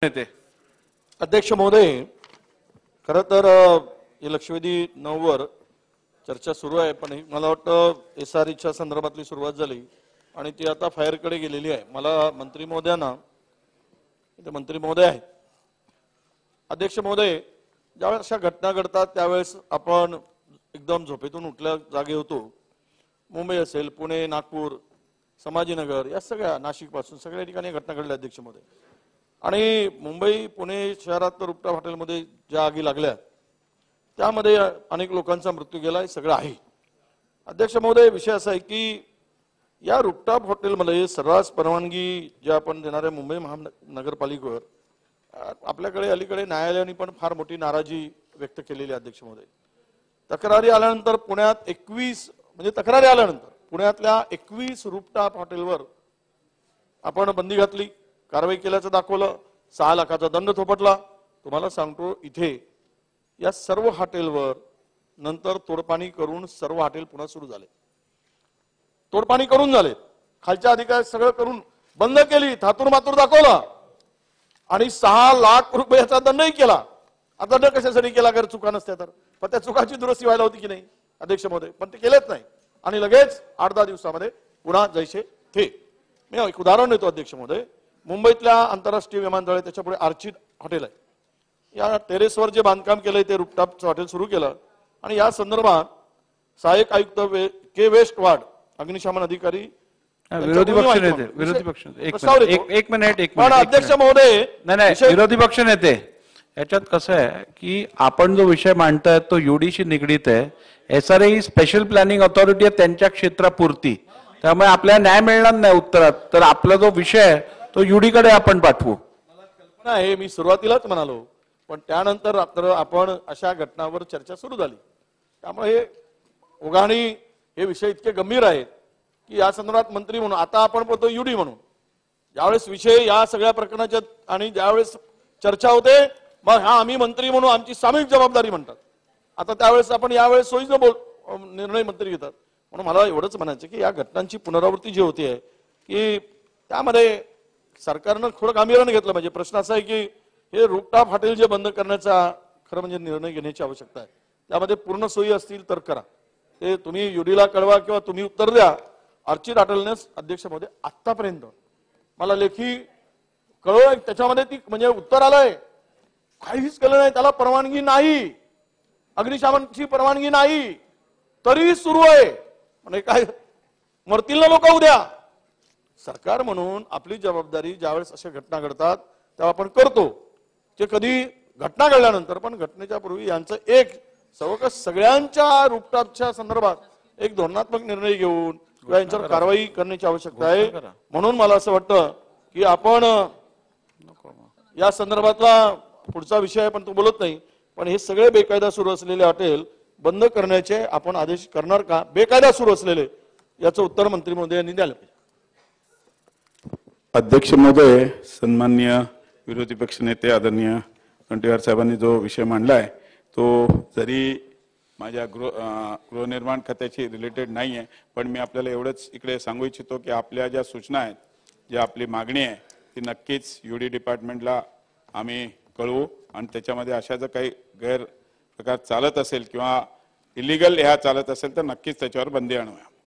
अध्यक्ष महोदय, खरं तर लक्षवेधी 9 वर चर्चा सुरू आहे, पण मला वाटतं SREच्या संदर्भातली सुरुवात झाली आणि ती आता फायरकडे गेलेली आहे. मला मंत्री महोदयांना, इथे मंत्री महोदय आहेत, अध्यक्ष महोदय, ज्यावेळेस अशा घटना घडतात त्यावेळेस आपण एकदम झोपेतून उठल्या जागे होतो. मुंबई असेल, पुणे, नागपूर, संभाजीनगर, या सगळ्या, नाशिक पासून सगळ्या ठिकाणी घटना घडल्या अध्यक्ष महोदय. आणि मुंबई पुणे शहरात तर रुपटॉप हॉटेलमध्ये ज्या आगी लागल्या त्यामध्ये अनेक लोकांचा मृत्यू गेला, हे सगळं आहे. अध्यक्ष महोदय, विषय असा आहे की या रुपटॉप हॉटेलमध्ये सर्रास परवानगी ज्या आपण देणार आहे मुंबई महानगरपालिकेवर, आपल्याकडे अलीकडे न्यायालयाने पण फार मोठी नाराजी व्यक्त केलेली आहे. अध्यक्ष महोदय, तक्रारी आल्यानंतर पुण्यात 21 म्हणजे तक्रारी आल्यानंतर पुण्यातल्या 21 रुपटॉप हॉटेलवर आपण बंदी घातली, कारवाई केल्याचं दाखवलं, 6 लाखाचा दंड थोपटला. तुम्हाला सांगतो, इथे या सर्व हॉटेलवर नंतर तोडपाणी करून सर्व हॉटेल पुन्हा सुरू झाले. तोडपाणी करून झाले, खालच्या अधिकारी सगळं करून बंद केली, थातूर मातूर दाखवला आणि 6 लाख रुपयाचा दंडही केला. आता दंड कशासाठी केला? जर चुका नसत्या तर, पण त्या चुकाची दुरुस्ती व्हायला होती की नाही अध्यक्ष महोदय, पण ते केलेच नाही आणि लगेच 8-10 दिवसामध्ये पुन्हा जैसे थे. मी एक उदाहरण देतो अध्यक्ष महोदय. मुंबईतल्या आंतरराष्ट्रीय विमानतळ आहे, त्याच्यापुढे आर्चिड हॉटेल आहे. या टेरेसवर जे बांधकाम केलंय ते रुपटॉपचं हॉटेल सुरू केलं आणि या संदर्भात सहाय्यक आयुक्त के वेस्टवार्ड, अग्निशमन अधिकारी, विरोधी पक्ष एक मिनिट अध्यक्ष महोदय, नाही, विरोधी पक्ष नेते, याच्यात कसं आहे की आपण जो विषय मांडताय तो UDशी निगडीत आहे. SRE ही स्पेशल प्लॅनिंग ऑथॉरिटी आहे, त्यांच्या क्षेत्रापुरती, त्यामुळे आपल्याला न्याय मिळणार नाही उत्तरात. तर आपला जो विषय आहे तो UD कडे आपण पाठवू. हे मी सुरुवातीलाच म्हणालो, पण त्यानंतर आपण अशा घटनांवर चर्चा सुरू झाली. त्यामुळे हे ओघाणी हे विषय इतके गंभीर आहेत की या संदर्भात मंत्री म्हणून आता आपण बोलतो UD म्हणून, ज्यावेळेस विषय या सगळ्या प्रकरणाच्या आणि ज्यावेळेस चर्चा होते, मग हा आम्ही मंत्री म्हणून आमची सामूहिक जबाबदारी म्हणतात. आता त्यावेळेस आपण यावेळेस सोयीनं निर्णय मंत्री घेतात. म्हणून मला एवढंच म्हणायचं की या घटनांची पुनरावृत्ती जी होती आहे की त्यामध्ये सरकारनं थोडं गांभीर्याने घेतलं पाहिजे. प्रश्न असा आहे की हे रुपटॉप हॉटेल जे बंद करण्याचा खरं म्हणजे निर्णय घेण्याची आवश्यकता आहे. त्यामध्ये पूर्ण सोयी असतील तर करा, ते तुम्ही UDला कळवा किंवा तुम्ही उत्तर द्या. आर्चिड हॉटेलने अध्यक्ष महोदय आतापर्यंत मला लेखी कळवलं, त्याच्यामध्ये ती म्हणजे उत्तर आलंय, काहीच केलं नाही, त्याला परवानगी नाही, अग्निशमनची परवानगी नाही, तरी सुरू आहे. म्हणजे काय, मरतील ना लोक उद्या. सरकार म्हणून आपली जबाबदारी ज्यावेळेस अशा घटना घडतात तेव्हा आपण करतो, ते कधी घटना घडल्यानंतर, पण घटनेच्या पूर्वी यांचं एक सगळ्यांच्या रुपटॉपच्या संदर्भात एक धोरणात्मक निर्णय घेऊन किंवा यांच्यावर कारवाई करण्याची आवश्यकता आहे. म्हणून मला असं वाटतं की आपण या संदर्भातला पुढचा विषय आहे पण तो बोलत नाही, पण हे सगळे बेकायदा सुरू असलेले हॉटेल बंद करण्याचे आपण आदेश करणार का? बेकायदा सुरू असलेले, याचं उत्तर मंत्री महोदयांनी द्यायला पाहिजे. अध्यक्ष महोदय, सन्माननीय विरोधी पक्ष नेते आदरणीय कंठीवार साहेबांनी जो विषय मांडलाय तो जरी माझ्या गृहनिर्माण खात्याशी रिलेटेड नाही आहे, पण मी आपल्याला एवढंच इकडे सांगू इच्छितो की आपल्या ज्या सूचना आहेत, जी आपली मागणी आहे ती नक्कीच UD डिपार्टमेंटला आम्ही कळवू आणि त्याच्यामध्ये अशा जर काही गैरप्रकार चालत असेल किंवा इलिगल ह्या चालत असेल तर नक्कीच त्याच्यावर बंदी आणूया.